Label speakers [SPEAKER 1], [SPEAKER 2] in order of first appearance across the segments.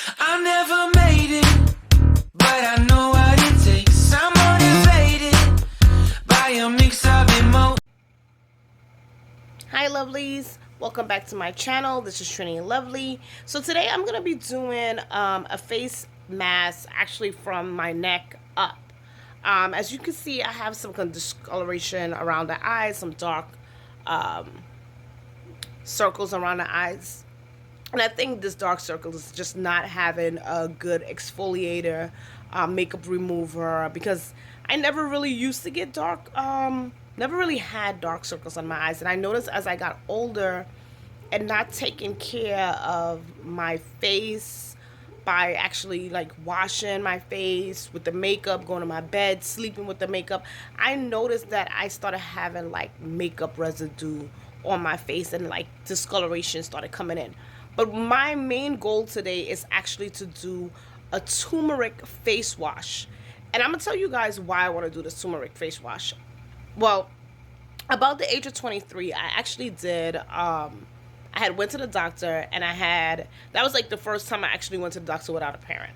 [SPEAKER 1] I never made it, but I know what it takes. I'm motivated by a mix of emotions.
[SPEAKER 2] Hi lovelies, welcome back to my channel. This is Trini Lovely. So today I'm going to be doing a face mask actually from my neck up. As you can see, I have some kind of discoloration around the eyes, some dark circles around the eyes. And I think this dark circle is just not having a good exfoliator, makeup remover, because I never really used to get dark, never really had dark circles on my eyes. And I noticed as I got older and not taking care of my face by actually like washing my face with the makeup, going to my bed, sleeping with the makeup, I noticed that I started having like makeup residue on my face and like discoloration started coming in. But my main goal today is actually to do a turmeric face wash. And I'm going to tell you guys why I want to do this turmeric face wash. Well, about the age of 23, I actually did, I had went to the doctor and that was like the first time I actually went to the doctor without a parent.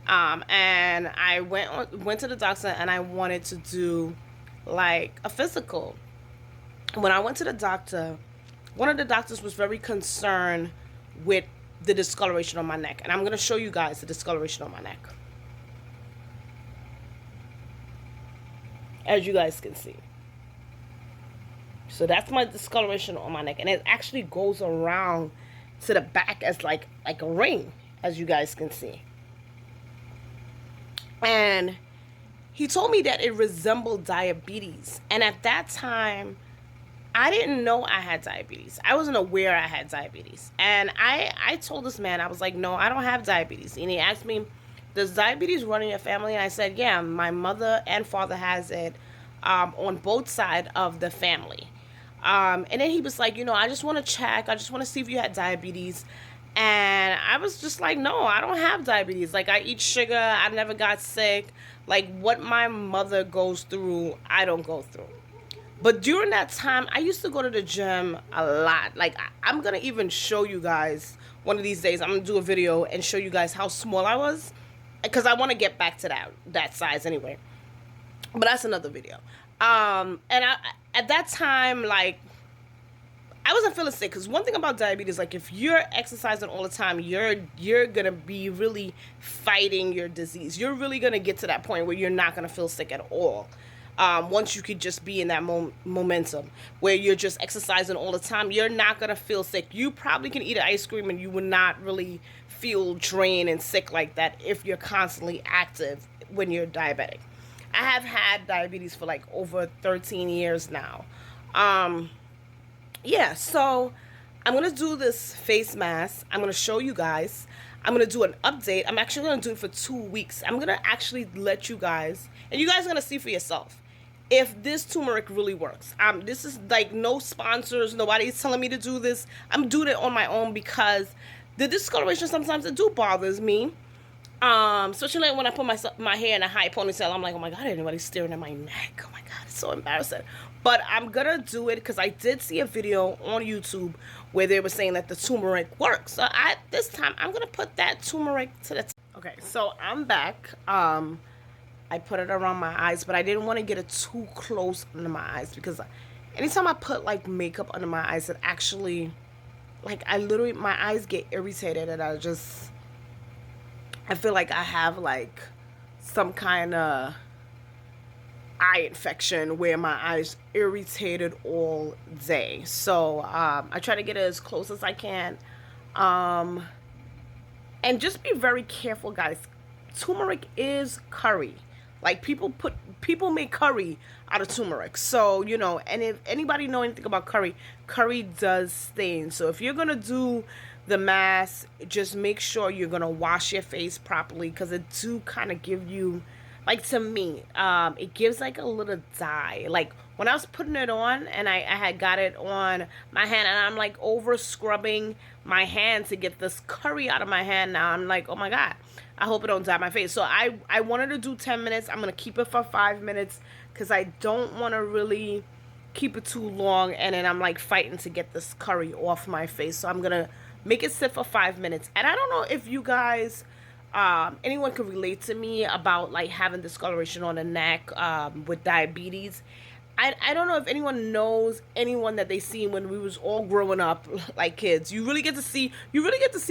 [SPEAKER 2] And I went to the doctor and I wanted to do like a physical. When I went to the doctor, one of the doctors was very concerned with the discoloration on my neck, and I'm going to show you guys the discoloration on my neck, as you guys can see. So that's my discoloration on my neck, and it actually goes around to the back as like a ring, as you guys can see. And he told me that it resembled diabetes, and at that time I didn't know I had diabetes. I wasn't aware I had diabetes. And I told this man, I was like, no, I don't have diabetes. And he asked me, does diabetes run in your family? And I said, yeah, my mother and father has it on both sides of the family. And then he was like, I just want to check. I just want to see if you had diabetes. And I was just like, no, I don't have diabetes. Like, I eat sugar. I never got sick. Like, what my mother goes through, I don't go through. But during that time, I used to go to the gym a lot. Like, I'm going to even show you guys one of these days. I'm going to do a video and show you guys how small I was, because I want to get back to that size anyway. But that's another video. And at that time, like, I wasn't feeling sick. Because one thing about diabetes, like, if you're exercising all the time, you're going to be really fighting your disease. You're really going to get to that point where you're not going to feel sick at all. Once you could just be in that momentum where you're just exercising all the time, you're not going to feel sick. You probably can eat an ice cream and you will not really feel drained and sick like that if you're constantly active when you're diabetic. I have had diabetes for like over 13 years now. Yeah, so I'm going to do this face mask. I'm going to show you guys. I'm going to do an update. I'm actually going to do it for 2 weeks. I'm going to actually let you guys, and you guys are going to see for yourself if this turmeric really works. This is like no sponsors. Nobody's telling me to do this. I'm doing it on my own because the discoloration sometimes it do bothers me. Especially like when I put my hair in a high ponytail. I'm like, oh my God, everybody's staring at my neck. Oh my God, it's so embarrassing. But I'm going to do it because I did see a video on YouTube where they were saying that the turmeric works. So this time I'm going to put that turmeric to the Okay, so I'm back. I put it around my eyes, but I didn't want to get it too close under my eyes because anytime I put like makeup under my eyes, it actually, like, my eyes get irritated and I feel like I have like some kind of eye infection where my eyes irritated all day. So I try to get it as close as I can. And just be very careful, guys. Turmeric is curry. Like, people make curry out of turmeric. So, and if anybody know anything about curry does stain. So if you're going to do the mask, just make sure you're going to wash your face properly, because it do kind of give you, like, to me, it gives like a little dye. Like, when I was putting it on and I had got it on my hand and I'm like over scrubbing my hand to get this curry out of my hand, now I'm like, oh my God, I hope it don't dye my face. So I wanted to do 10 minutes. I'm going to keep it for 5 minutes because I don't want to really keep it too long, and then I'm like fighting to get this curry off my face. So I'm going to make it sit for 5 minutes. And I don't know if you guys anyone could relate to me about like having discoloration on the neck with diabetes. I don't know if anyone knows anyone that they seen when we was all growing up like kids. You really get to see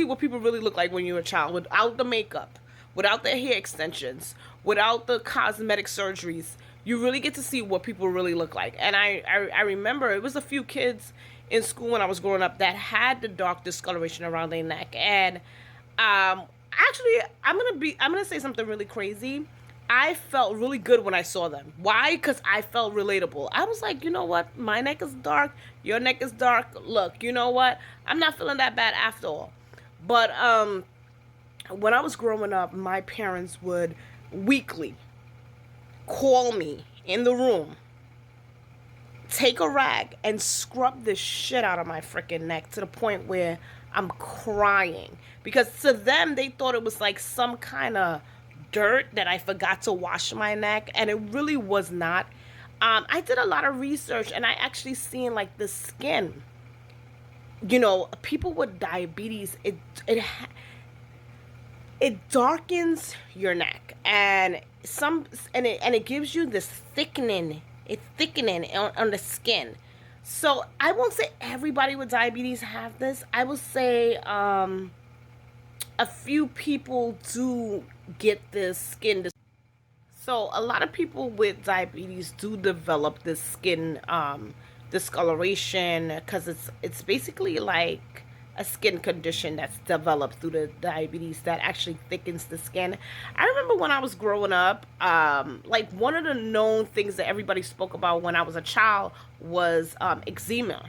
[SPEAKER 2] what people really look like when you're a child, without the makeup, without their hair extensions, without the cosmetic surgeries. You really get to see what people really look like. And I remember it was a few kids in school when I was growing up that had the dark discoloration around their neck. And actually, I'm gonna say something really crazy. I felt really good when I saw them. Why? Because I felt relatable. I was like, you know what? My neck is dark. Your neck is dark. Look, you know what? I'm not feeling that bad after all. But when I was growing up, my parents would weekly call me in the room, take a rag, and scrub the shit out of my freaking neck to the point where I'm crying. Because to them, they thought it was like some kind of dirt that I forgot to wash my neck, and it really was not. I did a lot of research, and I actually seen like the skin. You know, people with diabetes, it darkens your neck, and it gives you this thickening. It's thickening on the skin. So I won't say everybody with diabetes have this. I will say a few people do get this skin. So a lot of people with diabetes do develop this skin discoloration, because it's basically like a skin condition that's developed through the diabetes that actually thickens the skin. I remember when I was growing up, like one of the known things that everybody spoke about when I was a child was eczema,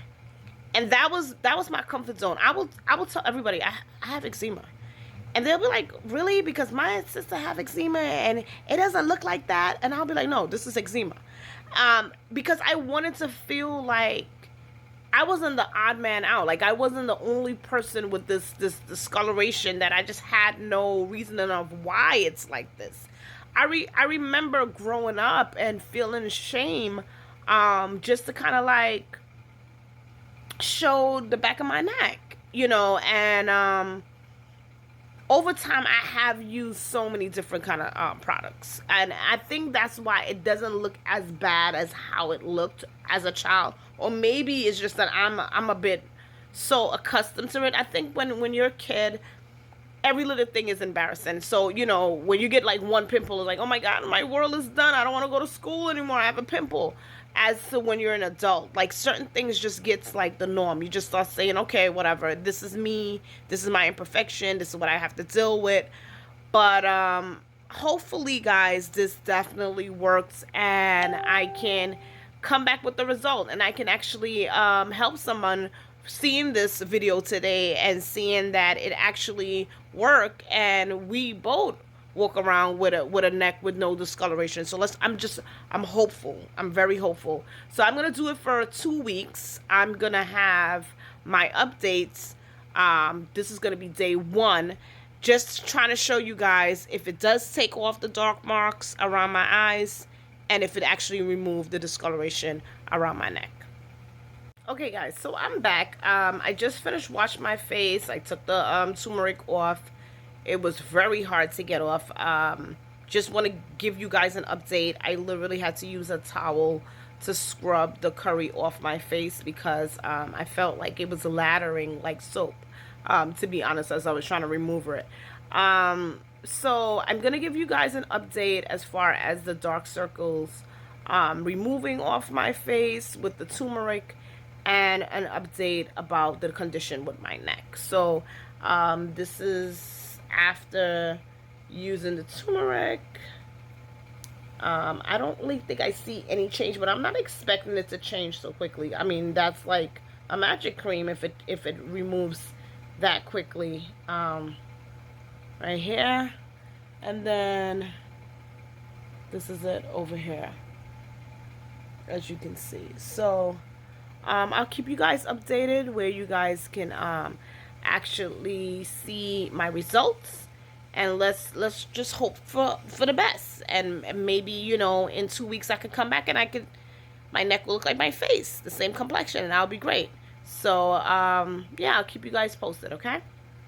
[SPEAKER 2] and that was my comfort zone. I will tell everybody I have eczema, and they'll be like, really? Because my sister have eczema and it doesn't look like that. And I'll be like, no, this is eczema. Because I wanted to feel like I wasn't the odd man out. Like I wasn't the only person with this discoloration that I just had no reasoning of why it's like this. I remember growing up and feeling shame, just to kind of like show the back of my neck, you know, and over time, I have used so many different kind of products, and I think that's why it doesn't look as bad as how it looked as a child. Or maybe it's just that I'm a bit so accustomed to it. I think when you're a kid, every little thing is embarrassing. So, you know, when you get like one pimple, it's like, oh my God, my world is done. I don't want to go to school anymore. I have a pimple. As to when you're an adult, like certain things just gets like the norm. You just start saying, okay, whatever, this is me, this is my imperfection, this is what I have to deal with. But hopefully, guys, this definitely works, and I can come back with the result, and I can actually help someone seeing this video today and seeing that it actually worked, and we both walk around with a neck with no discoloration. So I'm hopeful. I'm very hopeful. So I'm gonna do it for 2 weeks. I'm gonna have my updates. This is gonna be day 1. Just trying to show you guys if it does take off the dark marks around my eyes, and if it actually removed the discoloration around my neck. Okay, guys, so I'm back. I just finished washing my face. I took the turmeric off. It was very hard to get off. Just want to give you guys an update. I literally had to use a towel to scrub the curry off my face because I felt like it was lathering like soap, to be honest, as I was trying to remove it. So I'm going to give you guys an update as far as the dark circles removing off my face with the turmeric, and an update about the condition with my neck. So this is after using the turmeric. I don't really think I see any change, but I'm not expecting it to change so quickly. I mean, that's like a magic cream if it removes that quickly. Right here, and then this is it over here, as you can see. So I'll keep you guys updated where you guys can actually see my results, and let's just hope for the best, and maybe, you know, in 2 weeks I could come back and my neck will look like my face, the same complexion, and that'll be great. So yeah, I'll keep you guys posted, okay?